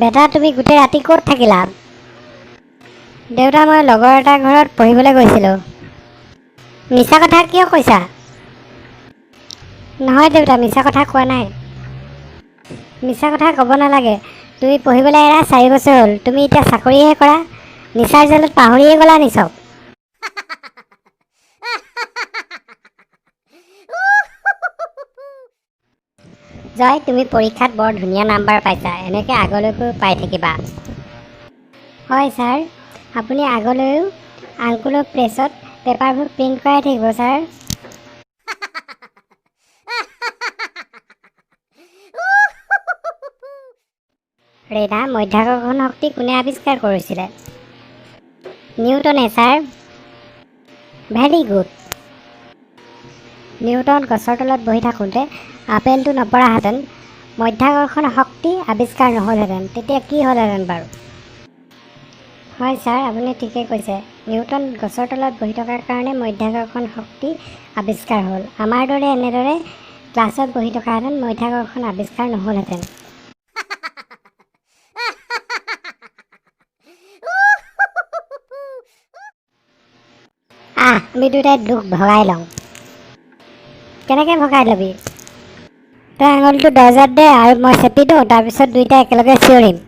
বেটা তুমি গোটেই ৰাতি ক'ত থাকিলা? দেউতা মই লগৰ এটাৰ ঘৰত পঢ়িবলৈ গৈছিলোঁ। মিছা কথা কিয় কৈছা? নহয় দেউতা, মিছা কথা কোৱা নাই। মিছা কথা ক'ব নালাগে। তুমি পঢ়িবলৈ এৰা 4 বছৰ হ'ল। তুমি এতিয়া চাকৰিহে কৰা। নিচাৰ জালত পাহৰিয়ে গ'লা নি চব? জয়, তুমি পৰীক্ষাত বৰ ধুনীয়া নাম্বাৰ পাইছা। এনেকৈ আগলৈকো পাই থাকিবা। হয় ছাৰ, আপুনি আগলৈও আংকুলৰ প্ৰেছত পেপাৰবোৰ প্ৰিণ্ট কৰাই থাকিব ছাৰ। ৰেধা, মধ্যাকৰ্ষণ শক্তি কোনে আৱিষ্কাৰ কৰিছিলে? নিউটনে ছাৰ। Very good. নিউটন গছৰ তলত বহি থাকোঁতে আপেলটো নপৰাহেঁতেন, মধ্যাকৰ্ষণ শক্তি আৱিষ্কাৰ নহ'লহেঁতেন। তেতিয়া কি হ'লহেঁতেন বাৰু? হয় ছাৰ, আপুনি ঠিকেই কৈছে। নিউটন গছৰ তলত বহি থকাৰ কাৰণে মধ্যাকৰ্ষণ শক্তি আৱিষ্কাৰ হ'ল। আমাৰ দৰে এনেদৰে ক্লাছত বহি থকাহেঁতেন মধ্যাকৰ্ষণ আৱিষ্কাৰ নহ'লহেঁতেন। আমি দুটাই দুখ ভগাই লওঁ। কেনেকৈ ভগাই ল'বি? তই আঙুলিটো দৰ্জাত দে আৰু মই চেপি দিওঁ, তাৰপিছত দুইটাই একেলগে চিঞৰিম।